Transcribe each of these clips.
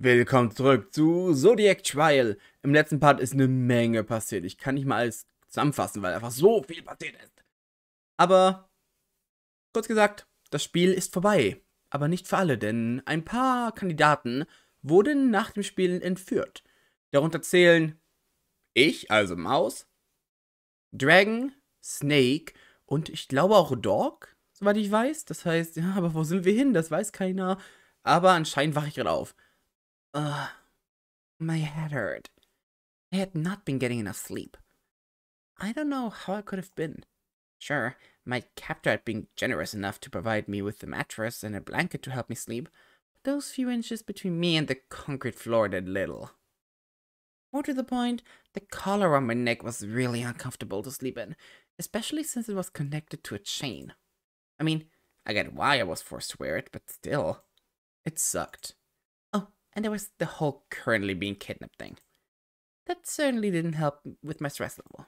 Willkommen zurück zu Zodiac Trial. Im letzten Part ist eine Menge passiert. Ich kann nicht mal alles zusammenfassen, weil einfach so viel passiert ist. Aber, kurz gesagt, das Spiel ist vorbei. Aber nicht für alle, denn ein paar Kandidaten wurden nach dem Spielen entführt. Darunter zählen ich, also Maus, Dragon, Snake und ich glaube auch Dog, soweit ich weiß. Das heißt, ja, aber wo sind wir hin? Das weiß keiner. Aber anscheinend wache ich gerade auf. My head hurt. I had not been getting enough sleep. I don't know how I could have been. Sure, my captor had been generous enough to provide me with a mattress and a blanket to help me sleep, but those few inches between me and the concrete floor did little. More to the point, the collar around my neck was really uncomfortable to sleep in, especially since it was connected to a chain. I mean, I get why I was forced to wear it, but still, it sucked. Oh, and there was the whole currently being kidnapped thing. That certainly didn't help with my stress level.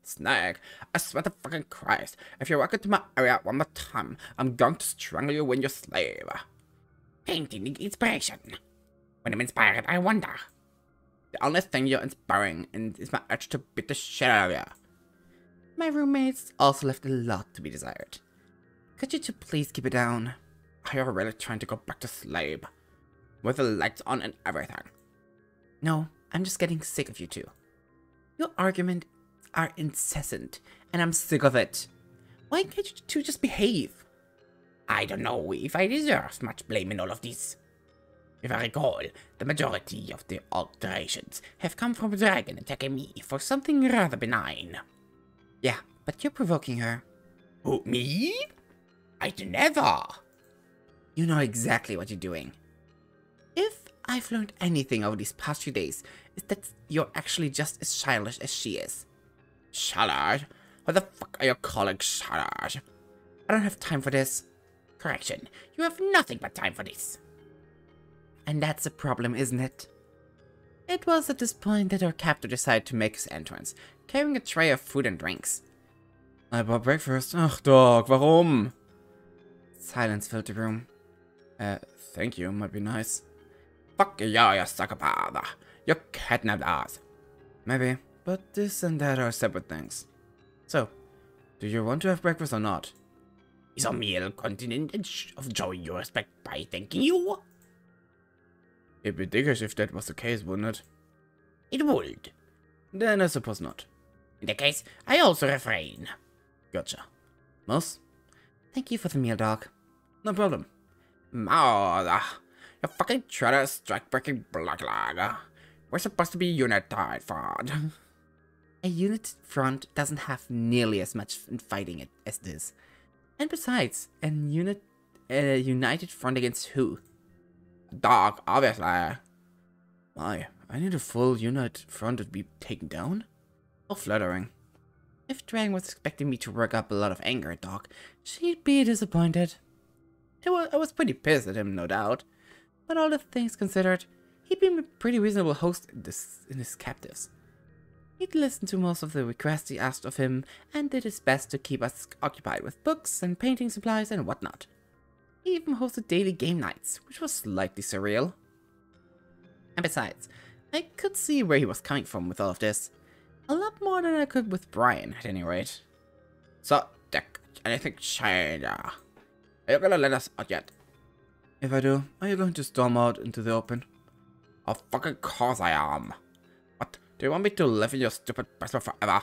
Snake, I swear to fucking Christ, if you walk into my area one more time, I'm going to strangle you when you're slave. Painting inspiration. When I'm inspired, I wonder. The only thing you're inspiring is my urge to beat the shit out of you. My roommates also left a lot to be desired. Could you two please keep it down? Are you really trying to go back to slave? With the lights on and everything? No, I'm just getting sick of you two. Your arguments are incessant, and I'm sick of it. Why can't you two just behave? I don't know if I deserve much blame in all of this. If I recall, the majority of the alterations have come from Dragon attacking me for something rather benign. Yeah, but you're provoking her. Who, me? I'd never. You know exactly what you're doing. If I've learned anything over these past few days, is that you're actually just as childish as she is. Childish? What the fuck are you calling childish? I don't have time for this. Correction, you have nothing but time for this. And that's a problem, isn't it? It was at this point that our captor decided to make his entrance, carrying a tray of food and drinks. I bought breakfast. Ach, Dog, warum? Silence filled the room. Thank you, might be nice. Fuck you, you psychopath. You kidnapped us. Maybe, but this and that are separate things. So, do you want to have breakfast or not? Is a meal continent of showing you respect by thanking you? It'd be dickish if that was the case, wouldn't it? It would. Then I suppose not. In that case, I also refrain. Gotcha. Mouse? Thank you for the meal, Dog. No problem. Mother, you fucking traitor, strike-breaking blackleg. We're supposed to be united front. A unit front doesn't have nearly as much fighting it as this. And besides, a united front against who? Dog, obviously. My, I need a full unit front to be taken down? How flattering. If Dragon was expecting me to work up a lot of anger at Dog, she'd be disappointed. I was pretty pissed at him, no doubt. But all the things considered, he'd been a pretty reasonable host in his captives. He'd listened to most of the requests he asked of him, and did his best to keep us occupied with books and painting supplies and whatnot. He even hosted daily game nights, which was slightly surreal. And besides, I could see where he was coming from with all of this. A lot more than I could with Brian, at any rate. So, Dick, anything change? Are you gonna let us out yet? If I do, are you going to storm out into the open? Of fucking course I am. What, do you want me to live in your stupid basement forever?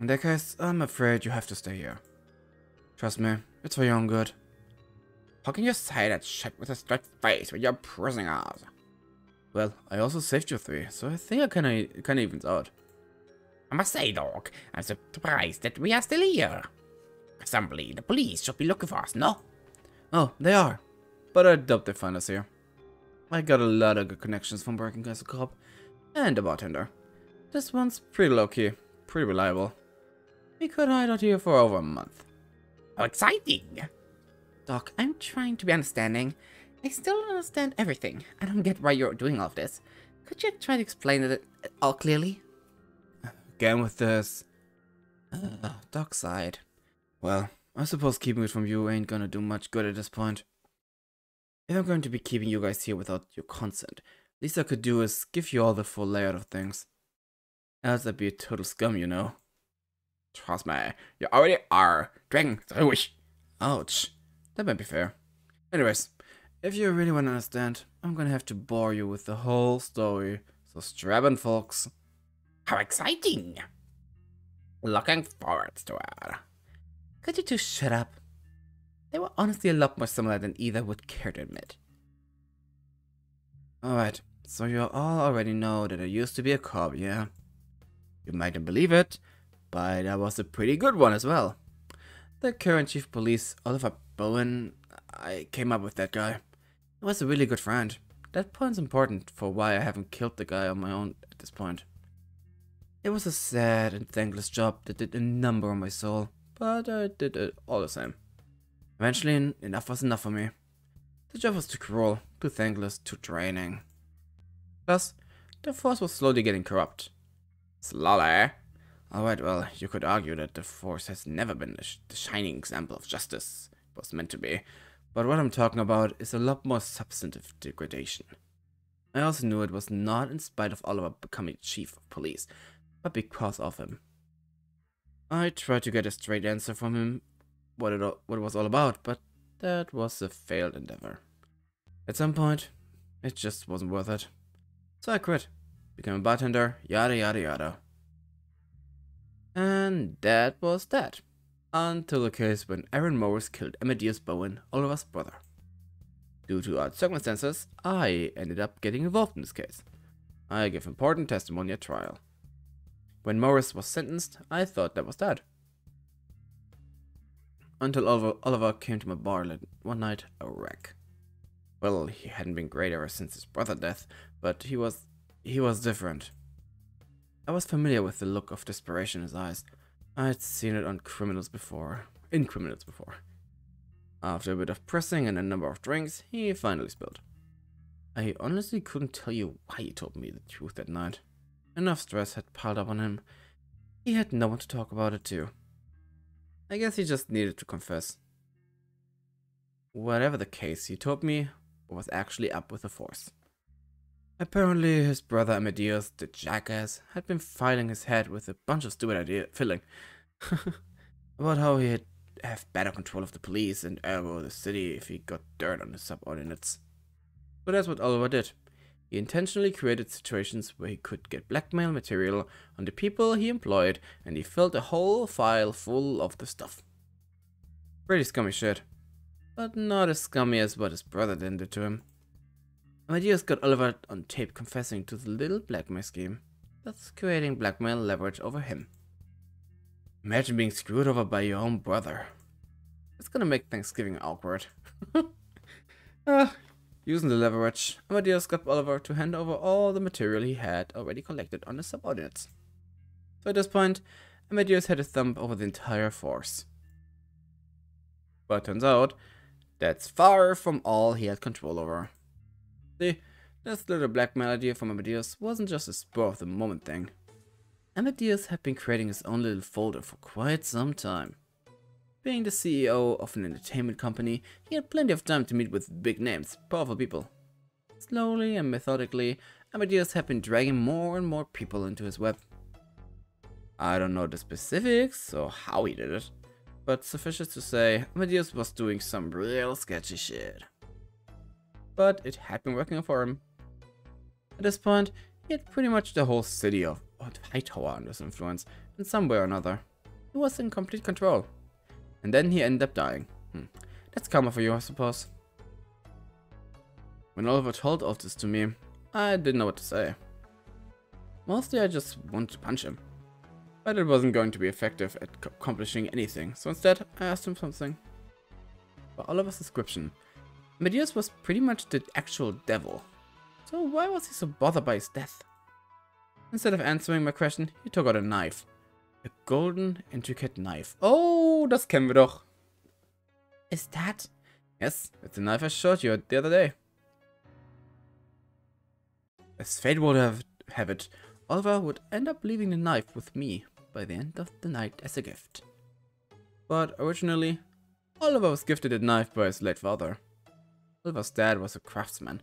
In that case, I'm afraid you have to stay here. Trust me, it's for your own good. How can you say that shit with a straight face when you're prisoners? Well, I also saved you three, so I think it kinda evens out. I must say, Doc, I'm surprised that we are still here. Presumably, the police should be looking for us, no? Oh, they are. But I doubt they find us here. I got a lot of good connections from working as a cop and a bartender. This one's pretty low-key, pretty reliable. We could hide out here for over a month. How exciting! Doc, I'm trying to be understanding. I still don't understand everything. I don't get why you're doing all of this. Could you try to explain it all clearly? Again with this. Doc sighed. Well, I suppose keeping it from you ain't gonna do much good at this point. If I'm going to be keeping you guys here without your consent, least I could do is give you all the full layout of things. Else I'd be a total scum, you know. Trust me, you already are. Dragon, ruhig. Ouch. That might be fair. Anyways, if you really want to understand, I'm gonna have to bore you with the whole story. So strap in, folks. How exciting! Looking forward to it. Could you two shut up? They were honestly a lot more similar than either would care to admit. Alright, so you all already know that I used to be a cop, yeah? You mightn't believe it, but I was a pretty good one as well. The current chief of police, Oliver Bowen, I came up with that guy. He was a really good friend. That point's important for why I haven't killed the guy on my own at this point. It was a sad and thankless job that did a number on my soul, but I did it all the same. Eventually, enough was enough for me. The job was too cruel, too thankless, too draining. Plus, the force was slowly getting corrupt. Slowly? Alright, well, you could argue that the force has never been the shining example of justice it was meant to be, but what I'm talking about is a lot more substantive degradation. I also knew it was not in spite of Oliver becoming chief of police, but because of him. I tried to get a straight answer from him what it was all about, but that was a failed endeavor. At some point, it just wasn't worth it. So I quit, became a bartender, yada yada yada. And that was that. Until the case when Aaron Morris killed Amadeus Bowen, Oliver's brother. Due to odd circumstances, I ended up getting involved in this case. I gave important testimony at trial. When Morris was sentenced, I thought that was that. Until Oliver came to my bar one night, a wreck. Well, he hadn't been great ever since his brother's death, but he was different. I was familiar with the look of desperation in his eyes. I'd seen it in criminals before. After a bit of pressing and a number of drinks, he finally spilled. I honestly couldn't tell you why he told me the truth that night. Enough stress had piled up on him. He had no one to talk about it to. I guess he just needed to confess. Whatever the case, he told me what was actually up with the force. Apparently, his brother Amadeus, the jackass, had been filing his head with a bunch of stupid filling about how he'd have better control of the police and ergo the city if he got dirt on his subordinates. But that's what Oliver did. He intentionally created situations where he could get blackmail material on the people he employed, and he filled a whole file full of the stuff. Pretty scummy shit. But not as scummy as what his brother did to him. Amadeus got Oliver on tape confessing to the little blackmail scheme, thus creating blackmail leverage over him. Imagine being screwed over by your own brother. It's gonna make Thanksgiving awkward. Using the leverage, Amadeus got Oliver to hand over all the material he had already collected on his subordinates. So at this point, Amadeus had a thumb over the entire force. But turns out, that's far from all he had control over. See, this little blackmail idea from Amadeus wasn't just a spur-of-the-moment thing. Amadeus had been creating his own little folder for quite some time. Being the CEO of an entertainment company, he had plenty of time to meet with big names, powerful people. Slowly and methodically, Amadeus had been dragging more and more people into his web. I don't know the specifics or how he did it, but suffice to say, Amadeus was doing some real sketchy shit. But it had been working for him. At this point, he had pretty much the whole city of Hightower under his influence, in some way or another. He was in complete control. And then he ended up dying. That's karma for you, I suppose. When Oliver told all this to me, I didn't know what to say. Mostly I just wanted to punch him. But it wasn't going to be effective at accomplishing anything, so instead I asked him something. By Oliver's description, Amadeus was pretty much the actual devil. So why was he so bothered by his death? Instead of answering my question, he took out a knife. A golden, intricate knife. Oh, das kennen wir doch. Is that? Yes, it's the knife I showed you the other day. As fate would have it, Oliver would end up leaving the knife with me by the end of the night as a gift. But originally, Oliver was gifted a knife by his late father. Oliver's dad was a craftsman,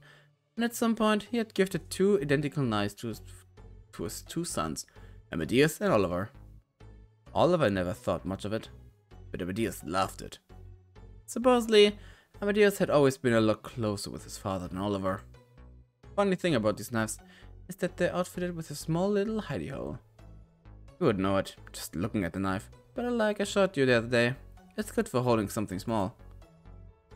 and at some point he had gifted 2 identical knives to his 2 sons, Amadeus and Oliver. Oliver never thought much of it, but Amadeus loved it. Supposedly, Amadeus had always been a lot closer with his father than Oliver. Funny thing about these knives is that they're outfitted with a small little hidey hole. You would know it, just looking at the knife, but like I showed you the other day, it's good for holding something small.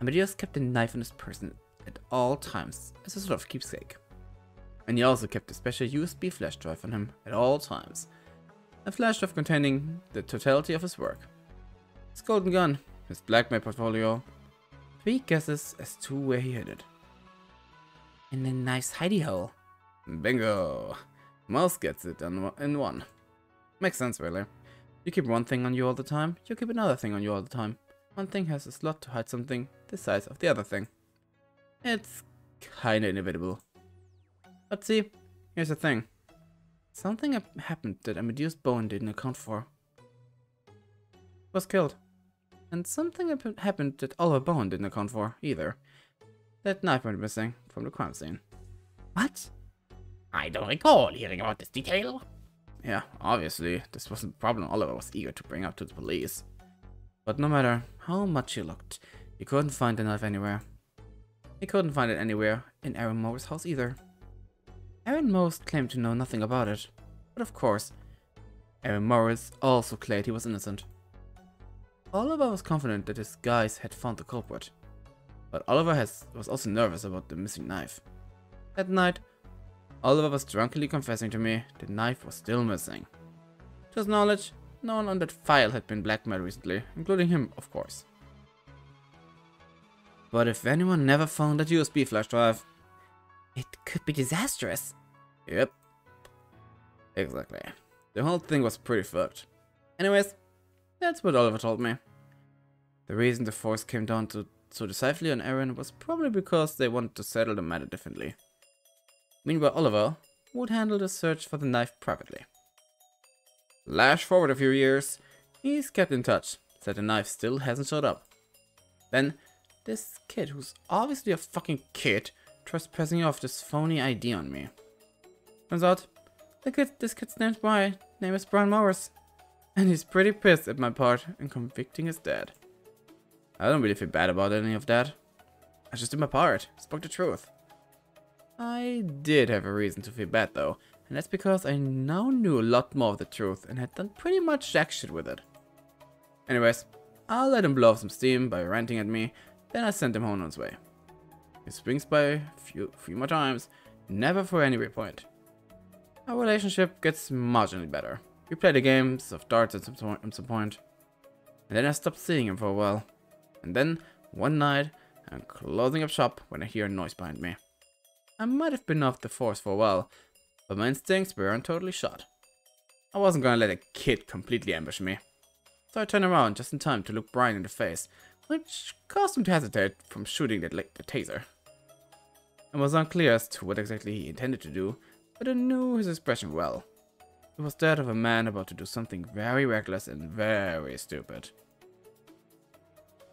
Amadeus kept the knife in his person at all times as a sort of keepsake. And he also kept a special USB flash drive on him at all times. A flash drive containing the totality of his work. His golden gun, his blackmail portfolio. 3 guesses as to where he hid it. In a nice hidey hole. Bingo! Most gets it in one. Makes sense, really. You keep one thing on you all the time, you keep another thing on you all the time. One thing has a slot to hide something the size of the other thing. It's kinda inevitable. But see, here's the thing. Something happened that Amadeus Bowen didn't account for. He was killed. And something happened that Oliver Bowen didn't account for either. That knife went missing from the crime scene. What? I don't recall hearing about this detail. Yeah, obviously, this wasn't a problem Oliver was eager to bring up to the police. But no matter how much he looked, he couldn't find the knife anywhere. He couldn't find it anywhere in Aaron Moore's house either. Aaron Morris claimed to know nothing about it, but of course, Aaron Morris also claimed he was innocent. Oliver was confident that his guys had found the culprit, but Oliver was also nervous about the missing knife. That night, Oliver was drunkenly confessing to me the knife was still missing. To his knowledge, no one on that file had been blackmailed recently, including him, of course. But if anyone never found that USB flash drive, it could be disastrous. Yep. Exactly. The whole thing was pretty fucked. Anyways, that's what Oliver told me. The reason the force came down so decisively on Aaron was probably because they wanted to settle the matter differently. Meanwhile, Oliver would handle the search for the knife privately. Flash forward a few years, he's kept in touch, said the knife still hasn't showed up. Then, this kid, who's obviously a fucking kid, tries pressing off this phony ID on me. Turns out, this kid's name is Brian Morris, and he's pretty pissed at my part in convicting his dad. I don't really feel bad about any of that. I just did my part, spoke the truth. I did have a reason to feel bad though, and that's because I now knew a lot more of the truth and had done pretty much jack shit with it. Anyways, I'll let him blow off some steam by ranting at me, then I sent him home on his way. He swings by a few more times, never for any point. Our relationship gets marginally better. We play the games of darts at some point, and then I stopped seeing him for a while. And then, one night, I'm closing up shop when I hear a noise behind me. I might have been off the force for a while, but my instincts weren't totally shot. I wasn't gonna let a kid completely ambush me. So I turned around just in time to look Brian in the face, which caused him to hesitate from shooting the taser. It was unclear as to what exactly he intended to do, but I knew his expression well. It was that of a man about to do something very reckless and very stupid.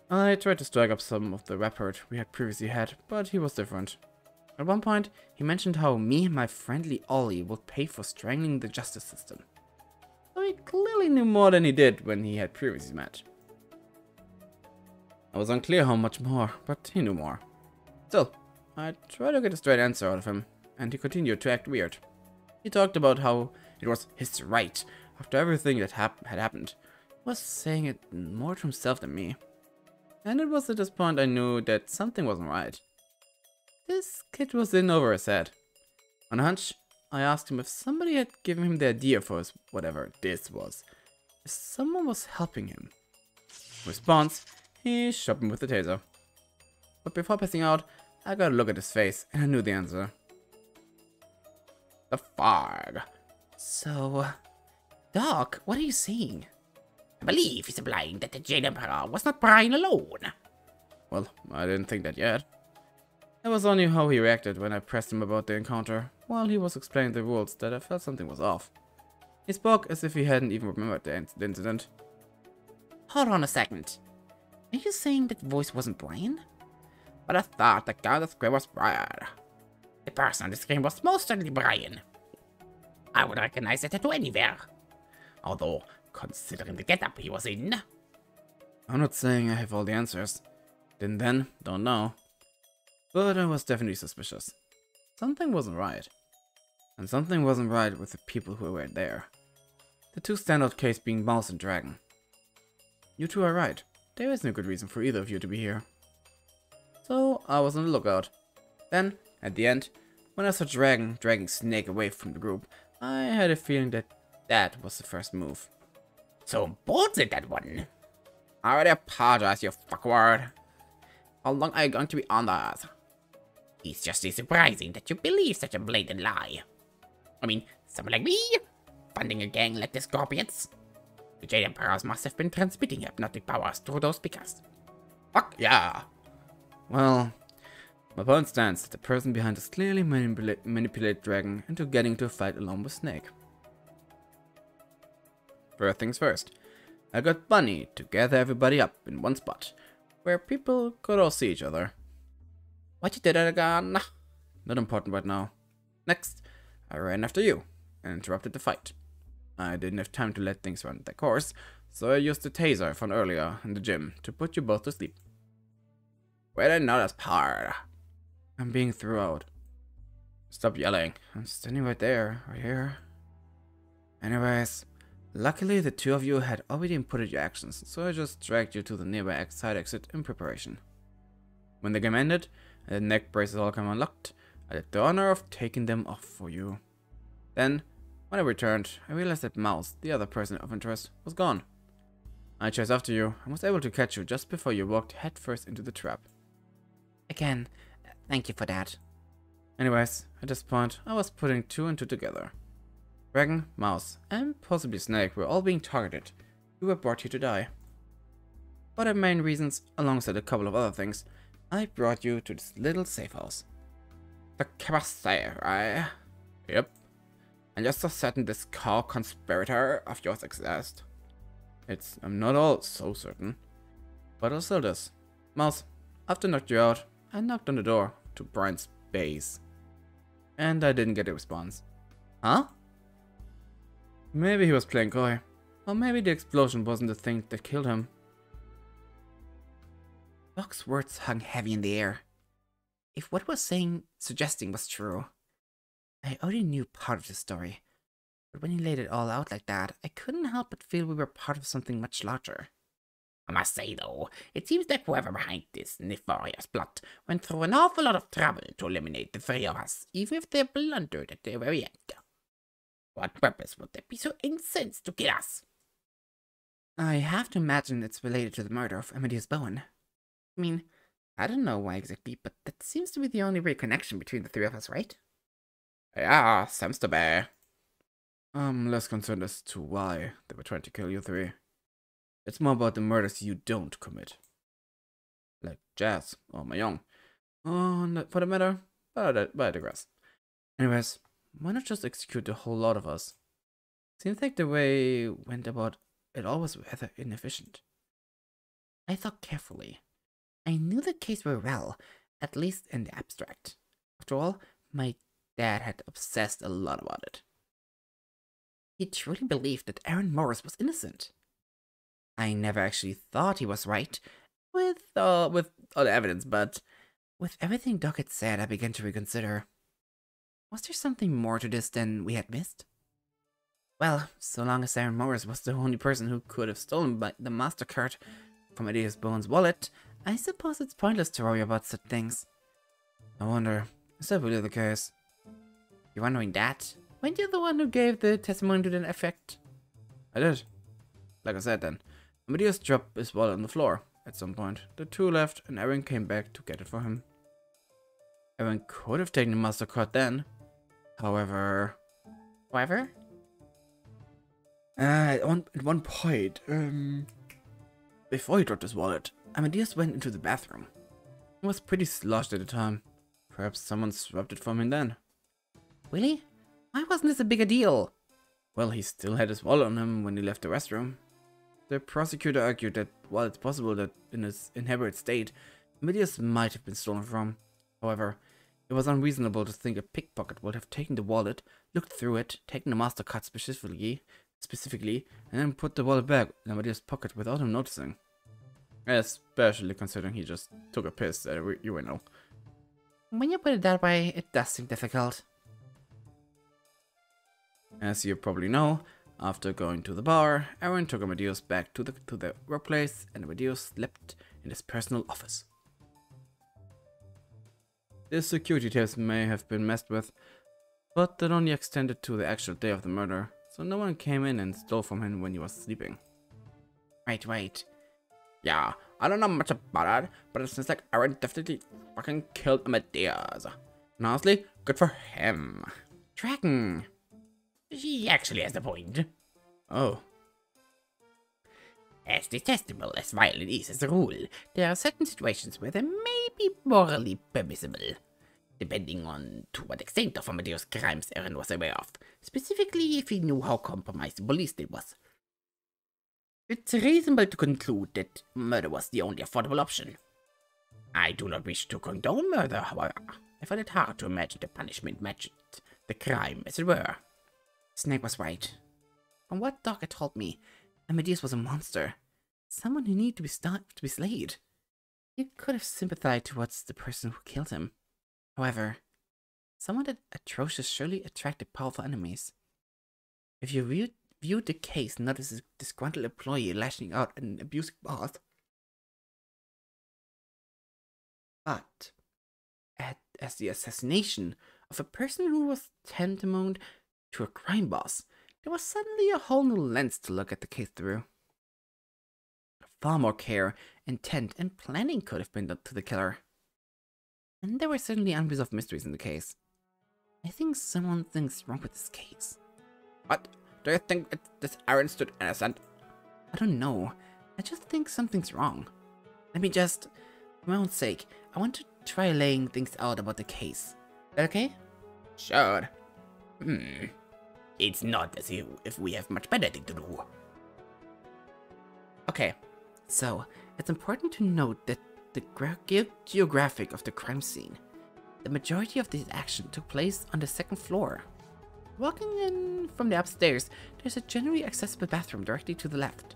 I tried to strike up some of the rapport we had previously had, but he was different. At one point, he mentioned how me and my friendly Ollie would pay for strangling the justice system. So he clearly knew more than he did when he had previously met. I was unclear how much more, but he knew more. Still, I tried to get a straight answer out of him, and he continued to act weird. He talked about how it was his right, after everything that had happened. He was saying it more to himself than me. And it was at this point I knew that something wasn't right. This kid was in over his head. On a hunch, I asked him if somebody had given him the idea for his whatever this was. If someone was helping him. In response, he shot me with the taser. But before passing out, I got a look at his face and I knew the answer. The fog. So, Doc, what are you saying? I believe he's implying that the Jade Emperor was not Brian alone. Well, I didn't think that yet. It was only how he reacted when I pressed him about the encounter, while he was explaining the rules, that I felt something was off. He spoke as if he hadn't even remembered the incident. Hold on a second. Are you saying that voice wasn't Brian? but I thought the guy on the screen was Brian. The person on the screen was most certainly Brian. I would recognize the tattoo anywhere. Although, considering the getup he was in... I'm not saying I have all the answers. Didn't then, don't know. But I was definitely suspicious. Something wasn't right. And something wasn't right with the people who were there. The two standout cases being Mouse and Dragon. You two are right. There is no good reason for either of you to be here. So I was on the lookout. Then, at the end, when I saw Dragon dragging Snake away from the group, I had a feeling that that was the first move. So bullshit that one. I already apologize, you fuckward. How long are you going to be on this? It's just surprising that you believe such a blatant lie. I mean, someone like me, funding a gang like the Scorpions. The Jade Emperors must have been transmitting hypnotic powers through those speakers. Fuck yeah. Well, my point stands that the person behind us clearly manipulated Dragon into getting into a fight along with Snake. First things first, I got Bunny to gather everybody up in one spot, where people could all see each other. What you did it again? Not important right now. Next, I ran after you and interrupted the fight. I didn't have time to let things run their course, so I used the taser I found earlier in the gym to put you both to sleep. Where did I know this part? I'm being thrown out. Stop yelling. I'm standing right there, right here. Anyways, luckily the two of you had already inputted your actions, so I just dragged you to the nearby side exit in preparation. When the game ended, and the neck braces all came unlocked, I had the honor of taking them off for you. Then, when I returned, I realized that Mouse, the other person of interest, was gone. I chased after you and was able to catch you just before you walked headfirst into the trap. Again, thank you for that. Anyways, at this point, I was putting two and two together. Dragon, Mouse, and possibly Snake were all being targeted. You were brought here to die. For the main reasons, alongside a couple of other things, I brought you to this little safe house. The cabaret, right? Yep. And you're so certain this co-conspirator of yours exists? I'm not all so certain. But I'll sell this. Mouse, after I knocked you out, I knocked on the door to Brian's base. And I didn't get a response. Huh? Maybe he was playing coy. Or maybe the explosion wasn't the thing that killed him. Doc's words hung heavy in the air. If what was suggesting was true, I already knew part of the story. But when he laid it all out like that, I couldn't help but feel we were part of something much larger. I must say, though, it seems like whoever behind this nefarious plot went through an awful lot of trouble to eliminate the three of us, even if they blundered at the very end. What purpose would there be so incensed to kill us? I have to imagine it's related to the murder of Amadeus Bowen. I mean, I don't know why exactly, but that seems to be the only real connection between the three of us, right? Yeah, seems to be. I'm less concerned as to why they were trying to kill you three. It's more about the murders you don't commit. Like Jazz or Mayong. For the matter, but I digress. Anyways, why not just execute the whole lot of us? Seems like the way we went about it all was rather inefficient. I thought carefully. I knew the case very well, at least in the abstract. After all, my dad had obsessed a lot about it. He truly believed that Aaron Morris was innocent. I never actually thought he was right, with all the evidence, but with everything Doc had said, I began to reconsider. Was there something more to this than we had missed? Well, so long as Aaron Morris was the only person who could have stolen the MasterCard from Amadeus Bowen's wallet, I suppose it's pointless to worry about such things. I wonder, is that really the case? You're wondering that? Weren't you the one who gave the testimony to that effect? I did. Like I said then, Amadeus dropped his wallet on the floor at some point. The two left and Aaron came back to get it for him. Aaron could have taken the MasterCard then. However... At one point, before he dropped his wallet, Amadeus went into the bathroom. He was pretty sloshed at the time. Perhaps someone swapped it from him then. Really? Why wasn't this a bigger deal? Well, he still had his wallet on him when he left the restroom. The prosecutor argued that while it's possible that in his inhabited state, Amadeus might have been stolen from. However, it was unreasonable to think a pickpocket would have taken the wallet, looked through it, taken the MasterCard specifically, and then put the wallet back in Amadeus' pocket without him noticing. Especially considering he just took a piss at a urinal. When you put it that way, it does seem difficult. As you probably know, after going to the bar, Aaron took Amadeus back to the workplace, and Amadeus slept in his personal office. The security tapes may have been messed with, but that only extended to the actual day of the murder, so no one came in and stole from him when he was sleeping. Right. Yeah, I don't know much about it, but it seems like Aaron definitely fucking killed Amadeus. And honestly, good for him. Dragon. He actually has a point. Oh. As detestable as violence is as a rule, there are certain situations where they may be morally permissible, depending on to what extent of Amadeus' crimes Aaron was aware of, specifically if he knew how compromised the police it was. It's reasonable to conclude that murder was the only affordable option. I do not wish to condone murder, however. I find it hard to imagine the punishment matched the crime, as it were. Snake was right. From what Doc had told me, Amadeus was a monster. Someone who needed to be slayed. You could have sympathized towards the person who killed him. However, someone that atrocious surely attracted powerful enemies. If you viewed the case not as a disgruntled employee lashing out at an abusive boss, but as the assassination of a person who was tantamount to a crime boss, there was suddenly a whole new lens to look at the case through. Far more care, intent, and planning could have been done to the killer. And there were certainly unresolved mysteries in the case. I think something's wrong with this case. What? Do you think this Aaron stood innocent? I don't know. I just think something's wrong. Let me just, for my own sake, I want to try laying things out about the case. Okay? Sure. It's not as if we have much better thing to do. Okay, so it's important to note that the geographic of the crime scene. The majority of this action took place on the second floor. Walking in from the upstairs, there's a generally accessible bathroom directly to the left.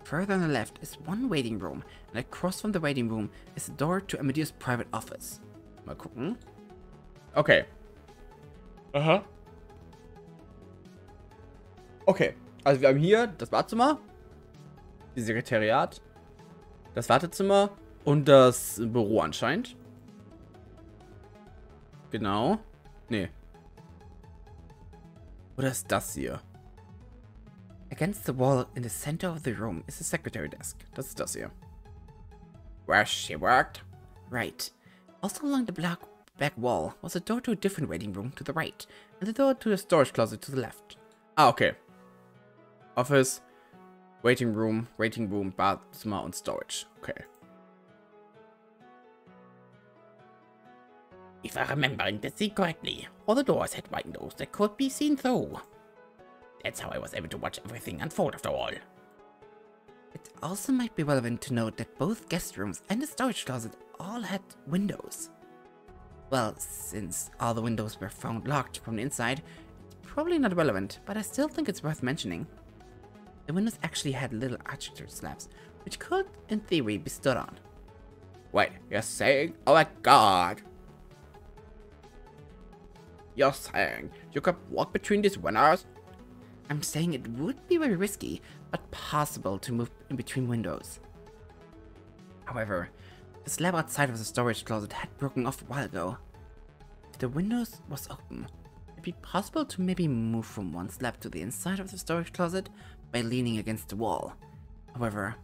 Further on the left is one waiting room, and across from the waiting room is a door to Amadeus' private office. Mal gucken. Okay. Aha. Okay, also wir haben hier das Badezimmer, die Sekretariat, das Wartezimmer und das Büro anscheinend. Genau. Nee. Oder ist das hier? Against the wall in the center of the room is a secretary desk. Das ist das hier. Where she worked? Right. Also along the back wall was a door to a different waiting room to the right, and the door to the storage closet to the left. Ah, okay. Office, waiting room, Badezimmer und Storage. Okay. If I remembering the scene correctly, all the doors had windows that could be seen through. That's how I was able to watch everything unfold after all. It also might be relevant to note that both guest rooms and the storage closet all had windows. Well, since all the windows were found locked from the inside, it's probably not relevant, but I still think it's worth mentioning. The windows actually had little architecture slabs, which could, in theory, be stood on. Wait, you're saying? Oh my god! You're saying you could walk between these windows? I'm saying it would be very risky, but possible to move in between windows. However, the slab outside of the storage closet had broken off a while ago. If the windows was open, it'd be possible to maybe move from one slab to the inside of the storage closet by leaning against the wall. However,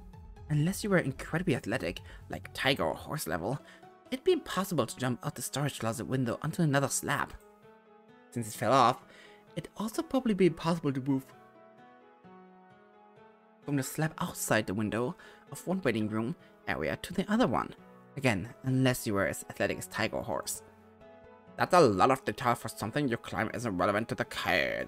unless you were incredibly athletic, like tiger or horse level, it'd be impossible to jump out the storage closet window onto another slab. Since it fell off, it'd also probably be impossible to move from the slab outside the window of one waiting room area to the other one. Again, unless you were as athletic as tiger or horse. That's a lot of detail for something you claim isn't relevant to the case.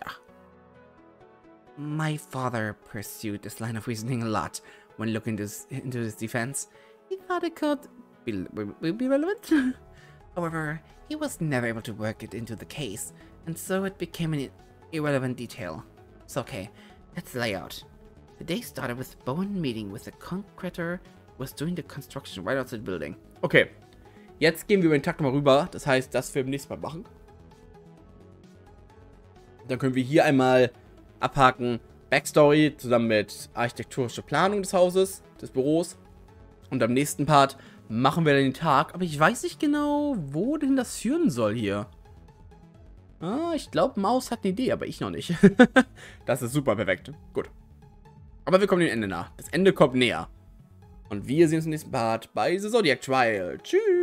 My father pursued this line of reasoning a lot when looking into his defense. He thought it could will be relevant. However, he was never able to work it into the case, and so it became an irrelevant detail. So okay, let's lay out. The day started with Bowen meeting with the concreter who was doing the construction right outside the building. Okay, jetzt gehen wir über den Tag nochmal rüber. Das heißt, das wir beim nächsten Mal machen. Dann können wir hier einmal abhaken. Backstory zusammen mit architektonischer Planung des Hauses, des Büros. Und am nächsten Part machen wir dann den Tag. Aber ich weiß nicht genau, wo denn das führen soll hier. Ah, ich glaube, Maus hat eine Idee, aber ich noch nicht. Das ist super perfekt. Gut. Aber wir kommen dem Ende nach. Das Ende kommt näher. Und wir sehen uns im nächsten Part bei The Zodiac Trial. Tschüss.